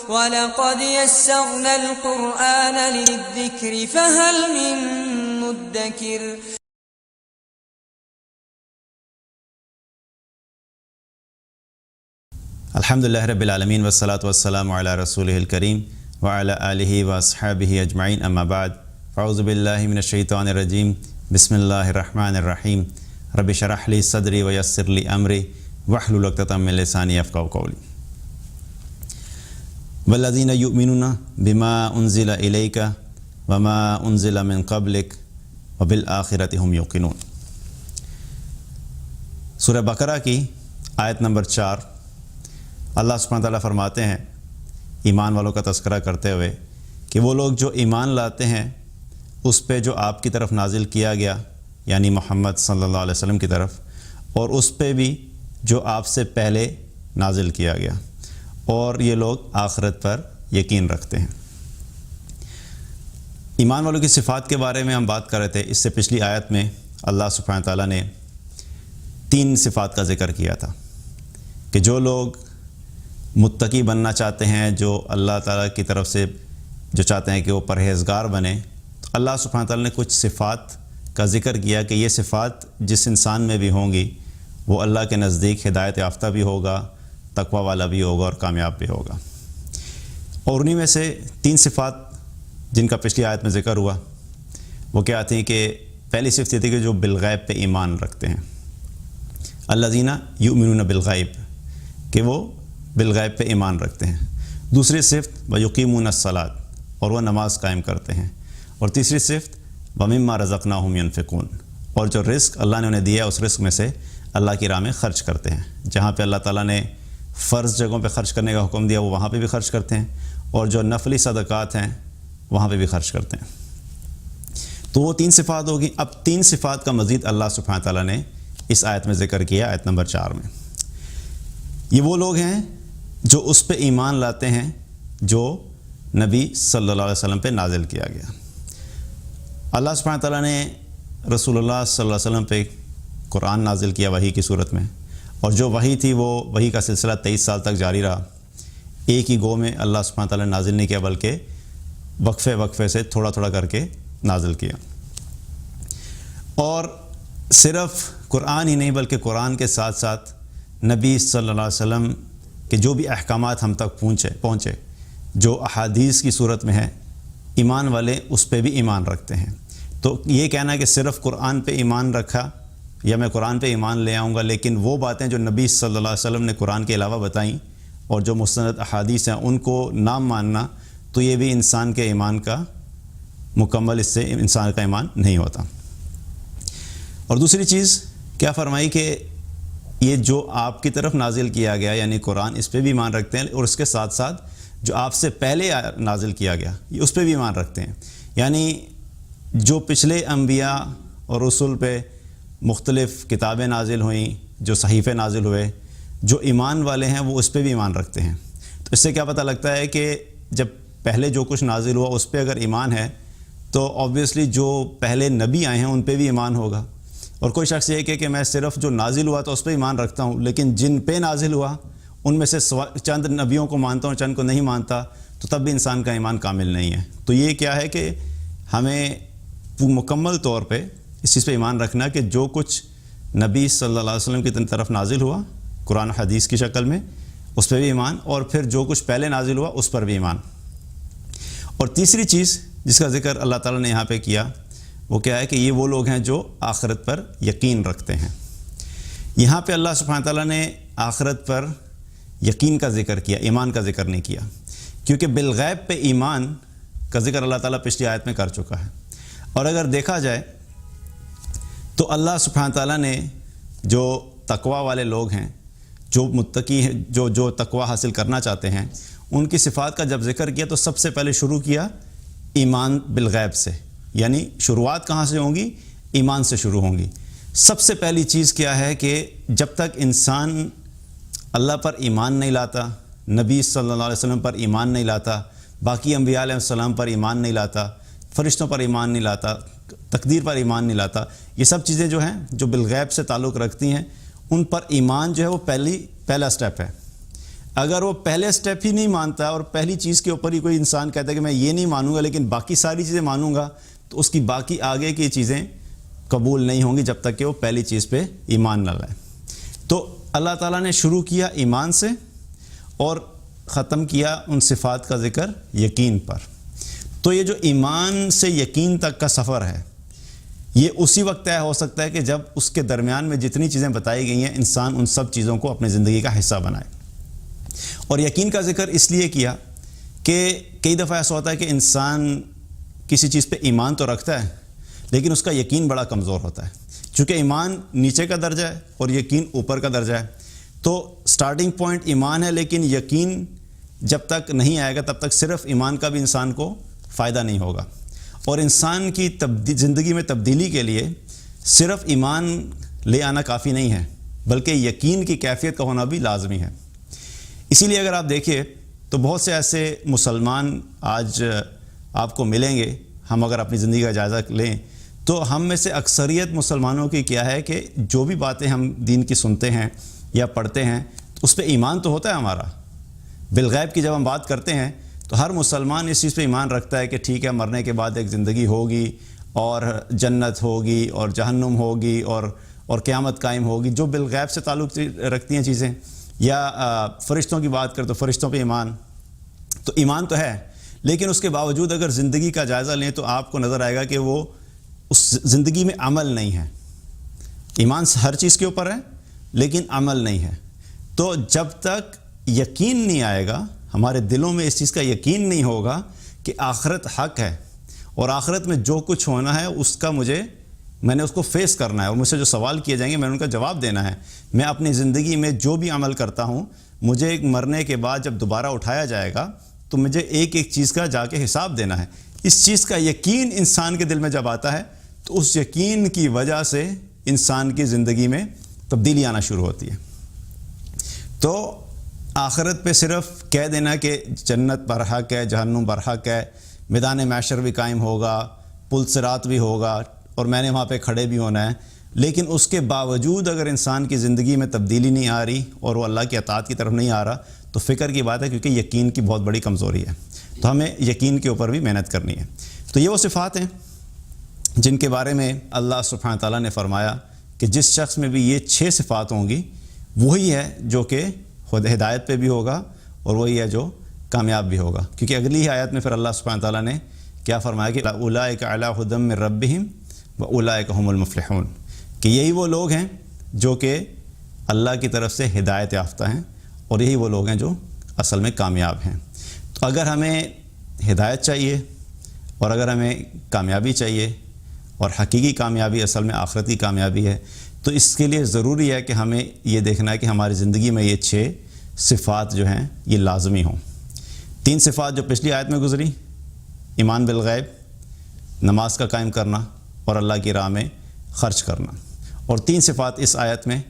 وَلَقَدْ يَسَّرْنَا الْقُرْآنَ لِلذِّكْرِ فَهَلْ مِن مُّدَّكِرٍ. الحمدللہ رب العالمین والصلاة والسلام علی رسولہ الکریم وعلی آلہ واصحابہ اجمعین، اما بعد، اعوذ باللہ من الشیطان الرجیم، بسم اللہ الرحمن الرحیم، رب اشرح لی صدری ویسر لی امری واحلل عقدۃ من لسانی یفقہوا قولی. والذین یؤمنون بما انزل الیک وما انزل من قبلک وبالآخرۃ ھم یوقنون. سورہ بقرہ کی آیت نمبر 4، اللہ سبحانہ تعالیٰ فرماتے ہیں ایمان والوں کا تذکرہ کرتے ہوئے کہ وہ لوگ جو ایمان لاتے ہیں اس پہ جو آپ کی طرف نازل کیا گیا، یعنی محمد صلی اللہ علیہ وسلم کی طرف، اور اس پہ بھی جو آپ سے پہلے نازل کیا گیا، اور یہ لوگ آخرت پر یقین رکھتے ہیں. ایمان والوں کی صفات کے بارے میں ہم بات کر رہے تھے. اس سے پچھلی آیت میں اللہ سبحانہ تعالیٰ نے 3 صفات کا ذکر کیا تھا کہ جو لوگ متقی بننا چاہتے ہیں، جو اللہ تعالیٰ کی طرف سے جو چاہتے ہیں کہ وہ پرہیزگار بنے، تو اللہ سبحانہ تعالیٰ نے کچھ صفات کا ذکر کیا کہ یہ صفات جس انسان میں بھی ہوں گی وہ اللہ کے نزدیک ہدایت یافتہ بھی ہوگا، تقوی والا بھی ہوگا اور کامیاب بھی ہوگا. اور انہی میں سے 3 صفات جن کا پچھلی آیت میں ذکر ہوا وہ کیا تھی کہ پہلی صفت یہ تھی کہ جو بالغیب پہ ایمان رکھتے ہیں، الذین یؤمنون بالغیب، کہ وہ بالغیب پہ ایمان رکھتے ہیں. دوسری صفت ویقیمون الصلاۃ، اور وہ نماز قائم کرتے ہیں. اور تیسری صفت ومما رزقناہم ینفقون، اور جو رزق اللہ نے انہیں دیا اس رزق میں سے اللہ کی راہ میں خرچ کرتے ہیں. جہاں پہ اللہ تعالیٰ نے فرض جگہوں پہ خرچ کرنے کا حکم دیا وہ وہاں پہ بھی خرچ کرتے ہیں، اور جو نفلی صدقات ہیں وہاں پہ بھی خرچ کرتے ہیں. تو وہ 3 صفات ہوگی. اب 3 صفات کا مزید اللہ سبحانہ تعالیٰ نے اس آیت میں ذکر کیا، آیت نمبر 4 میں. یہ وہ لوگ ہیں جو اس پہ ایمان لاتے ہیں جو نبی صلی اللہ علیہ وسلم پہ نازل کیا گیا. اللہ سبحانہ تعالیٰ نے رسول اللہ صلی اللہ علیہ وسلم پہ قرآن نازل کیا وحی کی صورت میں، اور جو وحی تھی وہ وحی کا سلسلہ 23 سال تک جاری رہا. ایک ہی گو میں اللہ سبحانہ تعالیٰ نے نازل نہیں کیا بلکہ وقفے سے تھوڑا تھوڑا کر کے نازل کیا. اور صرف قرآن ہی نہیں بلکہ قرآن کے ساتھ ساتھ نبی صلی اللہ علیہ وسلم کہ جو بھی احکامات ہم تک پہنچے جو احادیث کی صورت میں ہے، ایمان والے اس پہ بھی ایمان رکھتے ہیں. تو یہ کہنا کہ صرف قرآن پہ ایمان رکھا یا میں قرآن پہ ایمان لے آؤں گا، لیکن وہ باتیں جو نبی صلی اللہ علیہ وسلم نے قرآن کے علاوہ بتائیں اور جو مستند احادیث ہیں ان کو نہ ماننا، تو یہ بھی انسان کے ایمان کا مکمل، اس سے انسان کا ایمان نہیں ہوتا. اور دوسری چیز کیا فرمائی کہ یہ جو آپ کی طرف نازل کیا گیا یعنی قرآن، اس پہ بھی ایمان رکھتے ہیں، اور اس کے ساتھ ساتھ جو آپ سے پہلے نازل کیا گیا اس پہ بھی ایمان رکھتے ہیں. یعنی جو پچھلے انبیاء اور رسول پہ مختلف کتابیں نازل ہوئیں، جو صحیفے نازل ہوئے، جو ایمان والے ہیں وہ اس پہ بھی ایمان رکھتے ہیں. تو اس سے کیا پتہ لگتا ہے کہ جب پہلے جو کچھ نازل ہوا اس پہ اگر ایمان ہے تو آبویسلی جو پہلے نبی آئے ہیں ان پہ بھی ایمان ہوگا. اور کوئی شخص یہ کہ میں صرف جو نازل ہوا تو اس پہ ایمان رکھتا ہوں، لیکن جن پہ نازل ہوا ان میں سے چند نبیوں کو مانتا ہوں، چند کو نہیں مانتا، تو تب بھی انسان کا ایمان کامل نہیں ہے. تو یہ کیا ہے کہ ہمیں مکمل طور پہ اس چیز پہ ایمان رکھنا کہ جو کچھ نبی صلی اللہ علیہ وسلم کی طرف نازل ہوا قرآن حدیث کی شکل میں اس پہ بھی ایمان، اور پھر جو کچھ پہلے نازل ہوا اس پر بھی ایمان. اور تیسری چیز جس کا ذکر اللہ تعالیٰ نے یہاں پہ کیا وہ کیا ہے کہ یہ وہ لوگ ہیں جو آخرت پر یقین رکھتے ہیں. یہاں پہ اللہ سبحانہ تعالیٰ نے آخرت پر یقین کا ذکر کیا، ایمان کا ذکر نہیں کیا، کیونکہ بالغیب پہ ایمان کا ذکر اللہ تعالیٰ پچھلی آیت میں کر چکا ہے. اور اگر دیکھا جائے تو اللہ سبحانہ تعالیٰ نے جو تقوی والے لوگ ہیں، جو متقی ہیں، جو تقوی حاصل کرنا چاہتے ہیں، ان کی صفات کا جب ذکر کیا تو سب سے پہلے شروع کیا ایمان بالغیب سے. یعنی شروعات کہاں سے ہوں گی؟ ایمان سے شروع ہوں گی. سب سے پہلی چیز کیا ہے کہ جب تک انسان اللہ پر ایمان نہیں لاتا، نبی صلی اللہ علیہ وسلم پر ایمان نہیں لاتا، باقی انبیاء علیہ السلام پر ایمان نہیں لاتا، فرشتوں پر ایمان نہیں لاتا، تقدیر پر ایمان نہیں لاتا، یہ سب چیزیں جو ہیں جو بالغیب سے تعلق رکھتی ہیں ان پر ایمان جو ہے وہ پہلا سٹیپ ہے. اگر وہ پہلے سٹیپ ہی نہیں مانتا اور پہلی چیز کے اوپر ہی کوئی انسان کہتا ہے کہ میں یہ نہیں مانوں گا لیکن باقی ساری چیزیں مانوں گا، تو اس کی باقی آگے کی چیزیں قبول نہیں ہوں گی جب تک کہ وہ پہلی چیز پہ ایمان نہ لائے۔ تو اللہ تعالیٰ نے شروع کیا ایمان سے اور ختم کیا ان صفات کا ذکر یقین پر۔ تو یہ جو ایمان سے یقین تک کا سفر ہے، یہ اسی وقت طے ہو سکتا ہے کہ جب اس کے درمیان میں جتنی چیزیں بتائی گئی ہیں انسان ان سب چیزوں کو اپنی زندگی کا حصہ بنائے۔ اور یقین کا ذکر اس لیے کیا کہ کئی دفعہ ایسا ہوتا ہے کہ انسان کسی چیز پہ ایمان تو رکھتا ہے لیکن اس کا یقین بڑا کمزور ہوتا ہے، چونکہ ایمان نیچے کا درجہ ہے اور یقین اوپر کا درجہ ہے۔ تو سٹارٹنگ پوائنٹ ایمان ہے، لیکن یقین جب تک نہیں آئے گا تب تک صرف ایمان کا بھی انسان کو فائدہ نہیں ہوگا۔ اور انسان کی زندگی میں تبدیلی کے لیے صرف ایمان لے آنا کافی نہیں ہے، بلکہ یقین کی کیفیت کا ہونا بھی لازمی ہے۔ اسی لیے اگر آپ دیکھیں تو بہت سے ایسے مسلمان آج آپ کو ملیں گے، ہم اگر اپنی زندگی کا جائزہ لیں تو ہم میں سے اکثریت مسلمانوں کی کیا ہے کہ جو بھی باتیں ہم دین کی سنتے ہیں یا پڑھتے ہیں اس پہ ایمان تو ہوتا ہے ہمارا۔ بالغیب کی جب ہم بات کرتے ہیں تو ہر مسلمان اس چیز پہ ایمان رکھتا ہے کہ ٹھیک ہے، مرنے کے بعد ایک زندگی ہوگی اور جنت ہوگی اور جہنم ہوگی اور قیامت قائم ہوگی، جو بالغیب سے تعلق رکھتی ہیں چیزیں۔ یا فرشتوں کی بات کریں تو فرشتوں پہ ایمان تو ایمان تو ہے، لیکن اس کے باوجود اگر زندگی کا جائزہ لیں تو آپ کو نظر آئے گا کہ وہ اس زندگی میں عمل نہیں ہے۔ ایمان ہر چیز کے اوپر ہے لیکن عمل نہیں ہے۔ تو جب تک یقین نہیں آئے گا، ہمارے دلوں میں اس چیز کا یقین نہیں ہوگا کہ آخرت حق ہے اور آخرت میں جو کچھ ہونا ہے اس کا میں نے اس کو فیس کرنا ہے اور مجھ سے جو سوال کیے جائیں گے میں نے ان کا جواب دینا ہے۔ میں اپنی زندگی میں جو بھی عمل کرتا ہوں، مجھے مرنے کے بعد جب دوبارہ اٹھایا جائے گا تو مجھے ایک ایک چیز کا جا کے حساب دینا ہے۔ اس چیز کا یقین انسان کے دل میں جب آتا ہے تو اس یقین کی وجہ سے انسان کی زندگی میں تبدیلی آنا شروع ہوتی ہے۔ تو آخرت پہ صرف کہہ دینا کہ جنت برحق ہے، جہنم برحق ہے، میدان محشر بھی قائم ہوگا، پل صراط بھی ہوگا اور میں نے وہاں پہ کھڑے بھی ہونا ہے، لیکن اس کے باوجود اگر انسان کی زندگی میں تبدیلی نہیں آ رہی اور وہ اللہ کی اطاعت کی طرف نہیں آ رہا تو فکر کی بات ہے، کیونکہ یقین کی بہت بڑی کمزوری ہے۔ تو ہمیں یقین کے اوپر بھی محنت کرنی ہے۔ تو یہ وہ صفات ہیں جن کے بارے میں اللہ سبحانہ تعالیٰ نے فرمایا کہ جس شخص میں بھی یہ 6 صفات ہوں گی وہی ہے جو کہ خود ہدایت پہ بھی ہوگا اور وہی ہے جو کامیاب بھی ہوگا۔ کیونکہ اگلی ہی آیت میں پھر اللہ سبحانہ تعالیٰ نے کیا فرمایا کہ اولئک علی ھدی من ربہم واولئک ھم المفلحون، کہ یہی وہ لوگ ہیں جو کہ اللہ کی طرف سے ہدایت یافتہ ہیں اور یہی وہ لوگ ہیں جو اصل میں کامیاب ہیں۔ تو اگر ہمیں ہدایت چاہیے اور اگر ہمیں کامیابی چاہیے اور حقیقی کامیابی اصل میں آخرت کی کامیابی ہے، تو اس کے لیے ضروری ہے کہ ہمیں یہ دیکھنا ہے کہ ہماری زندگی میں یہ 6 صفات جو ہیں یہ لازمی ہوں۔ 3 صفات جو پچھلی آیت میں گزری، ایمان بالغیب، نماز کا قائم کرنا اور اللہ کی راہ میں خرچ کرنا، اور 3 صفات اس آیت میں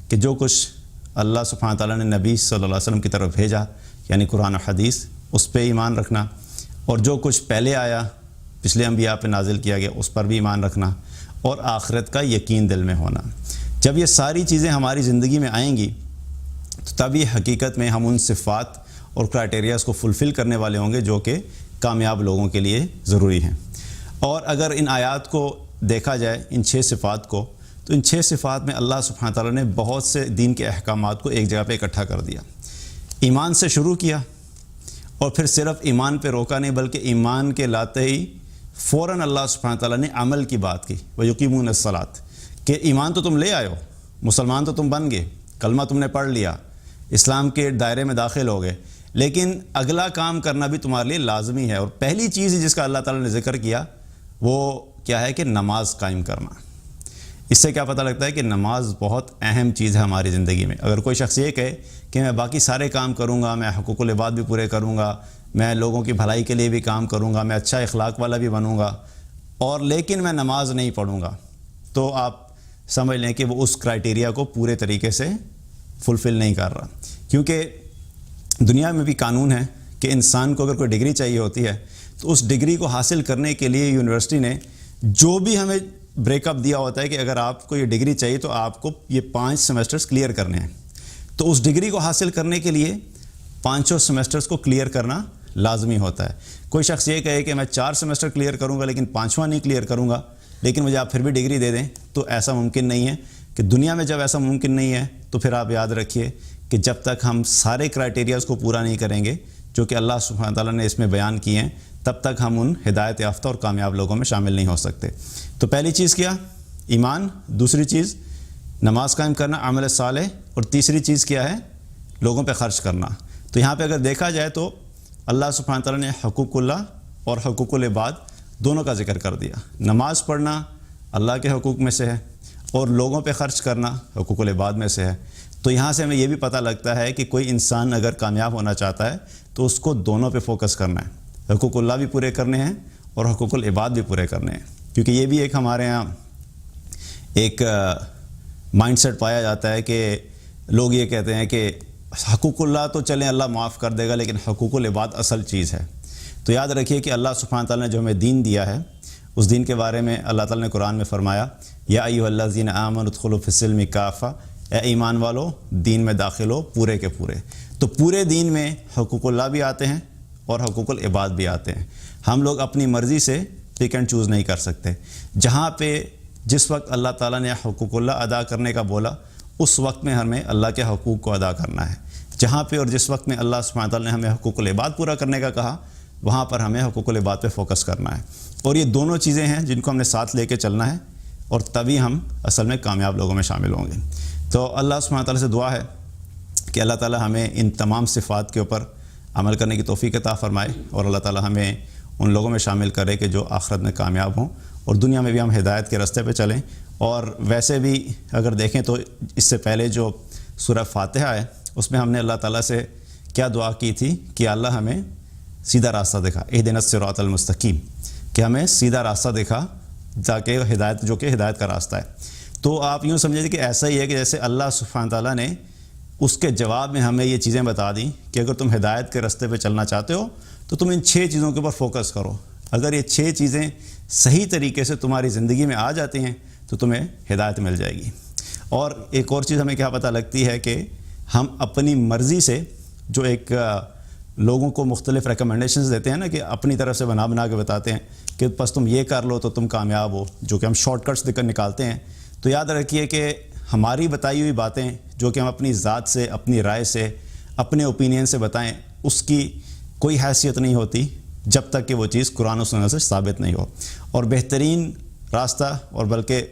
کہ جو کچھ اللہ سبحانہ تعالیٰ نے نبی صلی اللہ علیہ وسلم کی طرف بھیجا یعنی قرآن و حدیث، اس پہ ایمان رکھنا، اور جو کچھ پہلے آیا پچھلے انبیاء پہ نازل کیا گیا اس پر بھی ایمان رکھنا، اور آخرت کا یقین دل میں ہونا۔ جب یہ ساری چیزیں ہماری زندگی میں آئیں گی تو تب یہ حقیقت میں ہم ان صفات اور کرائٹیریاز کو فلفل کرنے والے ہوں گے جو کہ کامیاب لوگوں کے لیے ضروری ہیں۔ اور اگر ان آیات کو دیکھا جائے، ان 6 صفات کو، تو ان 6 صفات میں اللہ سبحانہ تعالیٰ نے بہت سے دین کے احکامات کو ایک جگہ پہ اکٹھا کر دیا۔ ایمان سے شروع کیا اور پھر صرف ایمان پہ روکا نہیں، بلکہ ایمان کے لاتے ہی فوراً اللہ سبحانہ تعالیٰ نے عمل کی بات کی، وَيُقِيمُونَ الصَّلَاةَ، کہ ایمان تو تم لے آئے ہو، مسلمان تو تم بن گئے، کلمہ تم نے پڑھ لیا، اسلام کے دائرے میں داخل ہو گئے، لیکن اگلا کام کرنا بھی تمہارے لیے لازمی ہے۔ اور پہلی چیز جس کا اللہ تعالیٰ نے ذکر کیا وہ کیا ہے کہ نماز قائم کرنا۔ اس سے کیا پتہ لگتا ہے کہ نماز بہت اہم چیز ہے ہماری زندگی میں۔ اگر کوئی شخص یہ کہے کہ میں باقی سارے کام کروں گا، میں حقوق العباد بھی پورے کروں گا، میں لوگوں کی بھلائی کے لیے بھی کام کروں گا، میں اچھا اخلاق والا بھی بنوں گا، اور لیکن میں نماز نہیں پڑھوں گا، تو آپ سمجھ لیں کہ وہ اس کرائٹیریا کو پورے طریقے سے فلفل نہیں کر رہا۔ کیونکہ دنیا میں بھی قانون ہے کہ انسان کو اگر کوئی ڈگری چاہیے ہوتی ہے تو اس ڈگری کو حاصل کرنے کے لیے یونیورسٹی نے جو بھی ہمیں بریک اپ دیا ہوتا ہے کہ اگر آپ کو یہ ڈگری چاہیے تو آپ کو یہ 5 سیمسٹرز کلیئر کرنے ہیں۔ تو اس ڈگری کو حاصل کرنے کے لیے 5 سیمسٹرز کو کلیئر کرنا لازمی ہوتا ہے۔ کوئی شخص یہ کہے کہ میں 4 سیمسٹر کلیئر کروں گا لیکن 5واں نہیں کلیئر کروں گا، لیکن مجھے آپ پھر بھی ڈگری دے دیں، تو ایسا ممکن نہیں ہے کہ دنیا میں جب ایسا ممکن نہیں ہے تو پھر آپ یاد رکھیے کہ جب تک ہم سارے کرائٹیریاز کو پورا نہیں کریں گے جو کہ اللہ سبحانہ تعالیٰ نے اس میں بیان کیے ہیں، تب تک ہم ان ہدایت یافتہ اور کامیاب لوگوں میں شامل نہیں ہو سکتے۔ تو پہلی چیز کیا؟ ایمان، دوسری چیز نماز قائم کرنا، عمل صالح، اور تیسری چیز کیا ہے؟ لوگوں پہ خرچ کرنا۔ تو یہاں پہ اگر دیکھا جائے تو اللہ سبحانہ تعالیٰ نے حقوق اللہ اور حقوق العباد دونوں کا ذکر کر دیا۔ نماز پڑھنا اللہ کے حقوق میں سے ہے اور لوگوں پہ خرچ کرنا حقوق العباد میں سے ہے۔ تو یہاں سے ہمیں یہ بھی پتہ لگتا ہے کہ کوئی انسان اگر کامیاب ہونا چاہتا ہے تو اس کو دونوں پہ فوکس کرنا ہے، حقوق اللہ بھی پورے کرنے ہیں اور حقوق العباد بھی پورے کرنے ہیں، کیونکہ یہ بھی ایک ہمارے ہاں ایک مائنڈ سیٹ پایا جاتا ہے کہ لوگ یہ کہتے ہیں کہ حقوق اللہ تو چلیں اللہ معاف کر دے گا، لیکن حقوق العباد اصل چیز ہے۔ تو یاد رکھیے کہ اللہ سبحانہ تعالیٰ نے جو ہمیں دین دیا ہے، اس دین کے بارے میں اللہ تعالیٰ نے قرآن میں فرمایا، یا ایھا الذین آمنوا ادخلوا فی السلم کافہ، اے ایمان والو دین میں داخل ہو پورے کے پورے۔ تو پورے دین میں حقوق اللہ بھی آتے ہیں اور حقوق العباد بھی آتے ہیں۔ ہم لوگ اپنی مرضی سے پک اینڈ چوز نہیں کر سکتے۔ جہاں پہ جس وقت اللہ تعالیٰ نے حقوق اللہ ادا کرنے کا بولا، اس وقت میں ہمیں اللہ کے حقوق کو ادا کرنا ہے۔ جہاں پہ اور جس وقت میں اللہ سبحانہ تعالیٰ نے ہمیں حقوق العباد پورا کرنے کا کہا، وہاں پر ہمیں حقوق العباد پہ فوکس کرنا ہے۔ اور یہ دونوں چیزیں ہیں جن کو ہم نے ساتھ لے کے چلنا ہے، اور تبھی ہم اصل میں کامیاب لوگوں میں شامل ہوں گے۔ تو اللہ سبحانہ تعالیٰ سے دعا ہے کہ اللہ تعالیٰ ہمیں ان تمام صفات کے اوپر عمل کرنے کی توفیق عطا فرمائے، اور اللہ تعالیٰ ہمیں ان لوگوں میں شامل کرے کہ جو آخرت میں کامیاب ہوں اور دنیا میں بھی ہم ہدایت کے راستے پہ چلیں۔ اور ویسے بھی اگر دیکھیں تو اس سے پہلے جو سورہ فاتحہ ہے، اس میں ہم نے اللہ تعالیٰ سے کیا دعا کی تھی کہ اللہ ہمیں سیدھا راستہ دکھا، اہدنا الصراط المستقیم، کہ ہمیں سیدھا راستہ دکھا تاکہ ہدایت، جو کہ ہدایت کا راستہ ہے۔ تو آپ یوں سمجھیں کہ ایسا ہی ہے کہ جیسے اللہ سبحانہ تعالیٰ نے اس کے جواب میں ہمیں یہ چیزیں بتا دیں کہ اگر تم ہدایت کے راستے پہ چلنا چاہتے ہو تو تم ان 6 چیزوں کے اوپر فوکس کرو۔ اگر یہ 6 چیزیں صحیح طریقے سے تمہاری زندگی میں آ جاتی ہیں تو تمہیں ہدایت مل جائے گی۔ اور ایک اور چیز ہمیں کیا پتہ لگتی ہے کہ ہم اپنی مرضی سے جو ایک لوگوں کو مختلف ریکمنڈیشنز دیتے ہیں نا، کہ اپنی طرف سے بنا کے بتاتے ہیں کہ بس تم یہ کر لو تو تم کامیاب ہو، جو کہ ہم شارٹ کٹس نکالتے ہیں۔ تو یاد رکھیے کہ ہماری بتائی ہوئی باتیں جو کہ ہم اپنی ذات سے، اپنی رائے سے، اپنے اوپینین سے بتائیں، اس کی کوئی حیثیت نہیں ہوتی جب تک کہ وہ چیز قرآن و سنت سے ثابت نہیں ہو۔ اور بہترین راستہ، اور بلکہ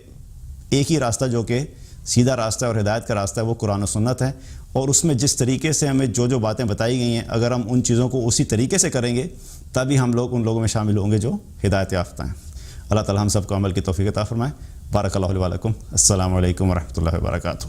ایک ہی راستہ جو کہ سیدھا راستہ اور ہدایت کا راستہ ہے، وہ قرآن و سنت ہے۔ اور اس میں جس طریقے سے ہمیں جو باتیں بتائی گئی ہیں، اگر ہم ان چیزوں کو اسی طریقے سے کریں گے تبھی ہم لوگ ان لوگوں میں شامل ہوں گے جو ہدایت یافتہ ہیں۔ اللہ تعالیٰ ہم سب کو عمل کی توفیق عطا فرمائے۔ بارک اللہ علیہ ولکم۔ السلام علیکم ورحمۃ اللہ وبرکاتہ۔